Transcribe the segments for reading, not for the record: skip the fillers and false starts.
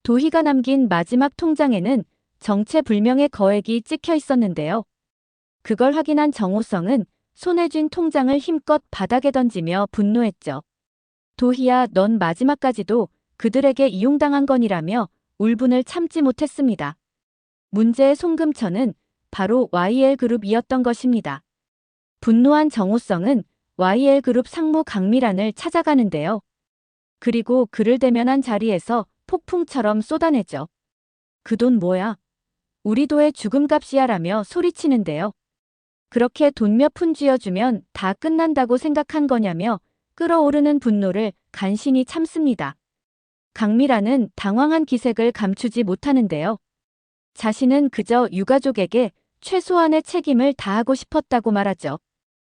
도희가 남긴 마지막 통장에는 정체불명의 거액이 찍혀 있었는데요. 그걸 확인한 정호성은 손에 쥔 통장을 힘껏 바닥에 던지며 분노했죠. 도희야, 넌 마지막까지도 그들에게 이용당한 건이라며 울분을 참지 못했습니다. 문제의 송금처는 바로 YL그룹이었던 것입니다. 분노한 정호성은 YL그룹 상무 강미란을 찾아가는데요. 그리고 그를 대면한 자리에서 폭풍처럼 쏟아내죠. 그 돈 뭐야? 우리 도의 죽음값이야 라며 소리치는데요. 그렇게 돈 몇 푼 쥐어주면 다 끝난다고 생각한 거냐며 끓어오르는 분노를 간신히 참습니다. 강미란은 당황한 기색을 감추지 못하는데요. 자신은 그저 유가족에게 최소한의 책임을 다하고 싶었다고 말하죠.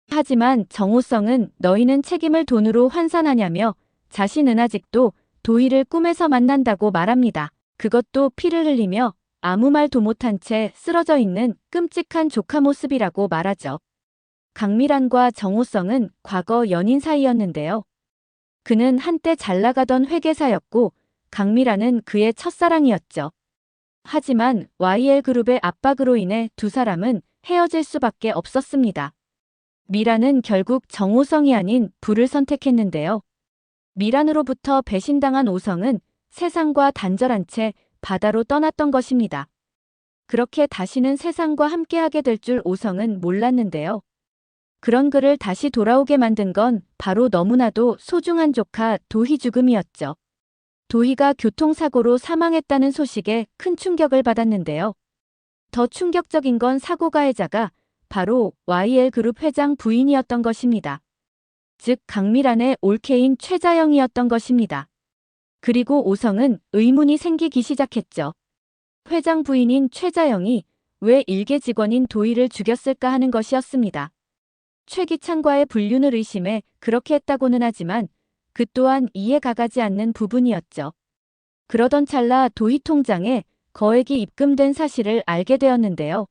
하지만 정호성은 너희는 책임을 돈으로 환산하냐며 자신은 아직도 도희를 꿈에서 만난다고 말합니다. 그것도 피를 흘리며 아무 말도 못한 채 쓰러져 있는 끔찍한 조카 모습이라고 말하죠. 강미란과 정호성은 과거 연인 사이였는데요. 그는 한때 잘나가던 회계사였고 강미란은 그의 첫사랑이었죠. 하지만 YL그룹의 압박으로 인해 두 사람은 헤어질 수밖에 없었습니다. 미란은 결국 정호성이 아닌 불을 선택했는데요. 미란으로부터 배신당한 오성은 세상과 단절한 채 바다로 떠났던 것입니다. 그렇게 다시는 세상과 함께하게 될 줄 오성은 몰랐는데요. 그런 그를 다시 돌아오게 만든 건 바로 너무나도 소중한 조카 도희 죽음이었죠. 도희가 교통사고로 사망했다는 소식에 큰 충격을 받았는데요. 더 충격적인 건 사고 가해자가 바로 YL그룹 회장 부인이었던 것입니다. 즉 강미란의 올케인 최자영이었던 것입니다. 그리고 오성은 의문이 생기기 시작했죠. 회장 부인인 최자영이 왜 일개 직원인 도희를 죽였을까 하는 것이었습니다. 최기찬과의 불륜을 의심해 그렇게 했다고는 하지만 그 또한 이해가 가지 않는 부분이었죠. 그러던 찰나 도희 통장에 거액이 입금된 사실을 알게 되었는데요.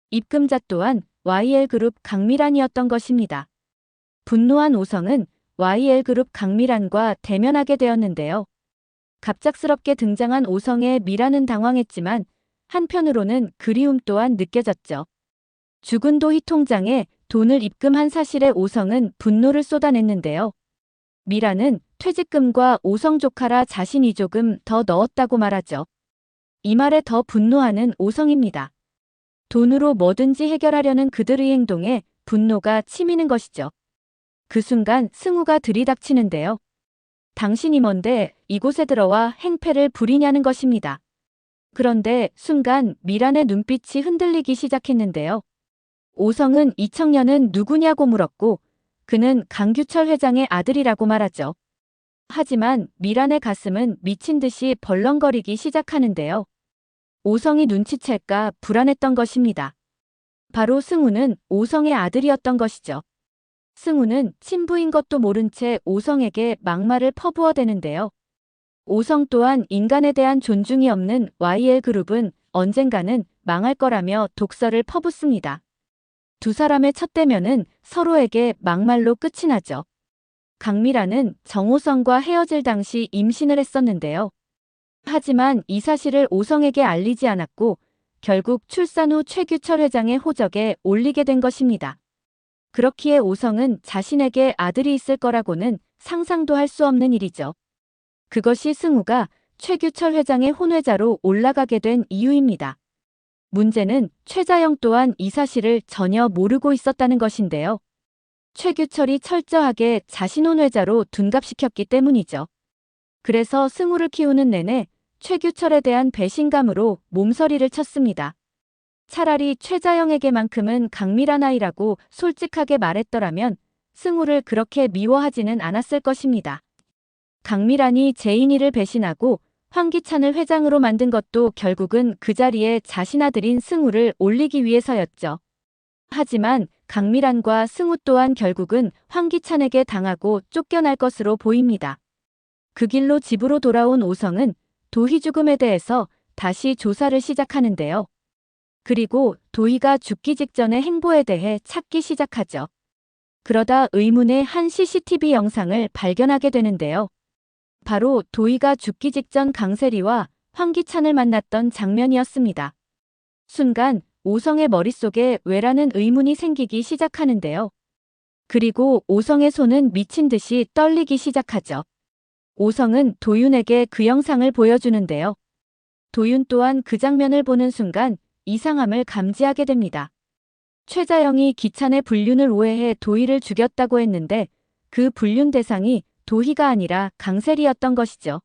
입금자 또한 YL그룹 강미란이었던 것입니다. 분노한 오성은 YL그룹 강미란과 대면하게 되었는데요. 갑작스럽게 등장한 오성의 미란은 당황했지만 한편으로는 그리움 또한 느껴졌죠. 죽은 도희 통장에 돈을 입금한 사실에 오성은 분노를 쏟아냈는데요. 미란은 퇴직금과 오성 조카라 자신이 조금 더 넣었다고 말하죠. 이 말에 더 분노하는 오성입니다. 돈으로 뭐든지 해결하려는 그들의 행동에 분노가 치미는 것이죠. 그 순간 승우가 들이닥치는데요. 당신이 뭔데 이곳에 들어와 행패를 부리냐는 것입니다. 그런데 순간 미란의 눈빛이 흔들리기 시작했는데요. 오성은 이 청년은 누구냐고 물었고 그는 강규철 회장의 아들이라고 말하죠. 하지만 미란의 가슴은 미친 듯이 벌렁거리기 시작하는데요. 오성이 눈치챌까 불안했던 것입니다. 바로 승우는 오성의 아들이었던 것이죠. 승우는 친부인 것도 모른 채 오성에게 막말을 퍼부어대는데요. 오성 또한 인간에 대한 존중이 없는 YL그룹은 언젠가는 망할 거라며 독설을 퍼붓습니다. 두 사람의 첫 대면은 서로에게 막말로 끝이 나죠. 강미란은 정호성과 헤어질 당시 임신을 했었는데요. 하지만 이 사실을 오성에게 알리지 않았고 결국 출산 후 최규철 회장의 호적에 올리게 된 것입니다. 그렇기에 오성은 자신에게 아들이 있을 거라고는 상상도 할 수 없는 일이죠. 그것이 승우가 최규철 회장의 혼외자로 올라가게 된 이유입니다. 문제는 최자영 또한 이 사실을 전혀 모르고 있었다는 것인데요. 최규철이 철저하게 자신 혼외자로 둔갑시켰기 때문이죠. 그래서 승우를 키우는 내내 최규철에 대한 배신감으로 몸서리를 쳤습니다. 차라리 최자영에게만큼은 강미란 아이라고 솔직하게 말했더라면 승우를 그렇게 미워하지는 않았을 것입니다. 강미란이 제인이를 배신하고 황기찬을 회장으로 만든 것도 결국은 그 자리에 자신 아들인 승우를 올리기 위해서였죠. 하지만 강미란과 승우 또한 결국은 황기찬에게 당하고 쫓겨날 것으로 보입니다. 그 길로 집으로 돌아온 오성은 도희 죽음에 대해서 다시 조사를 시작하는데요. 그리고 도희가 죽기 직전의 행보에 대해 찾기 시작하죠. 그러다 의문의 한 CCTV 영상을 발견하게 되는데요. 바로 도희가 죽기 직전 강세리와 황기찬을 만났던 장면이었습니다. 순간 오성의 머릿속에 왜라는 의문이 생기기 시작하는데요. 그리고 오성의 손은 미친 듯이 떨리기 시작하죠. 오성은 도윤에게 그 영상을 보여주는데요. 도윤 또한 그 장면을 보는 순간 이상함을 감지하게 됩니다. 최자영이 기찬의 불륜을 오해해 도희를 죽였다고 했는데 그 불륜 대상이 도희가 아니라 강세리였던 것이죠.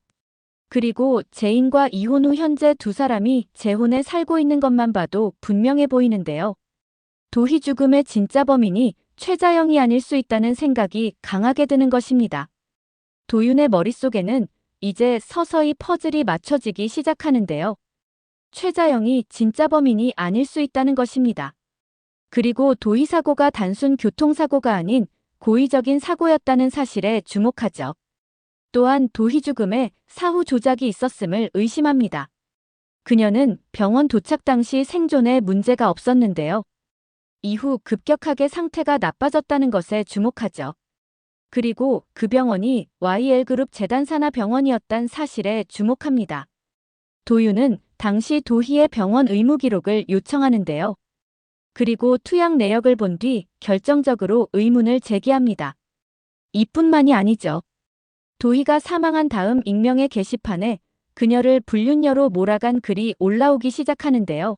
그리고 재인과 이혼 후 현재 두 사람이 재혼에 살고 있는 것만 봐도 분명해 보이는데요. 도희 죽음의 진짜 범인이 최자영이 아닐 수 있다는 생각이 강하게 드는 것입니다. 도윤의 머릿속에는 이제 서서히 퍼즐이 맞춰지기 시작하는데요. 최자영이 진짜 범인이 아닐 수 있다는 것입니다. 그리고 도희 사고가 단순 교통사고가 아닌 고의적인 사고였다는 사실에 주목하죠. 또한 도희 죽음에 사후 조작이 있었음을 의심합니다. 그녀는 병원 도착 당시 생존에 문제가 없었는데요. 이후 급격하게 상태가 나빠졌다는 것에 주목하죠. 그리고 그 병원이 YL그룹 재단산하 병원이었단 사실에 주목합니다. 도윤은 당시 도희의 병원 의무 기록을 요청하는데요. 그리고 투약 내역을 본 뒤 결정적으로 의문을 제기합니다. 이뿐만이 아니죠. 도희가 사망한 다음 익명의 게시판에 그녀를 불륜녀로 몰아간 글이 올라오기 시작하는데요.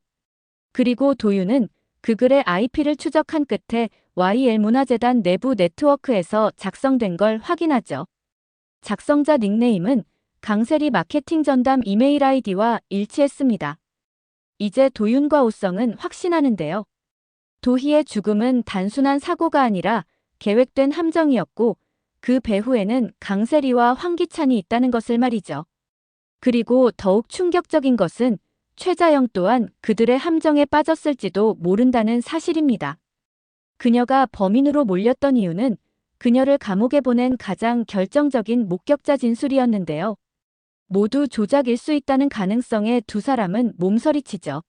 그리고 도윤은 그 글의 IP를 추적한 끝에 YL문화재단 내부 네트워크에서 작성된 걸 확인하죠. 작성자 닉네임은 강세리 마케팅 전담 이메일 아이디와 일치했습니다. 이제 도윤과 오성은 확신하는데요. 도희의 죽음은 단순한 사고가 아니라 계획된 함정이었고 그 배후에는 강세리와 황기찬이 있다는 것을 말이죠. 그리고 더욱 충격적인 것은 최자영 또한 그들의 함정에 빠졌을지도 모른다는 사실입니다. 그녀가 범인으로 몰렸던 이유는 그녀를 감옥에 보낸 가장 결정적인 목격자 진술이었는데요. 모두 조작일 수 있다는 가능성에 두 사람은 몸서리치죠.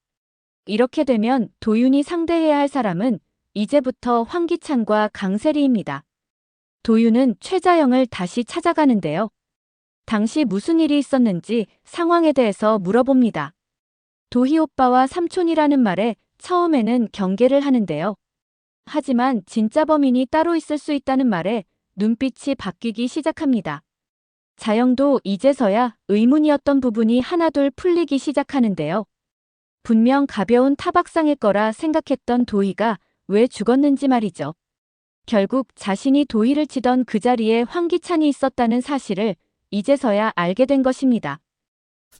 이렇게 되면 도윤이 상대해야 할 사람은 이제부터 황기찬과 강세리입니다. 도윤은 최자영을 다시 찾아가는데요. 당시 무슨 일이 있었는지 상황에 대해서 물어봅니다. 도희 오빠와 삼촌이라는 말에 처음에는 경계를 하는데요. 하지만 진짜 범인이 따로 있을 수 있다는 말에 눈빛이 바뀌기 시작합니다. 자영도 이제서야 의문이었던 부분이 하나둘 풀리기 시작하는데요. 분명 가벼운 타박상일 거라 생각했던 도희가 왜 죽었는지 말이죠. 결국 자신이 도희를 치던 그 자리에 황기찬이 있었다는 사실을 이제서야 알게 된 것입니다.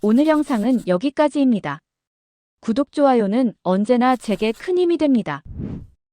오늘 영상은 여기까지입니다. 구독, 좋아요는 언제나 제게 큰 힘이 됩니다.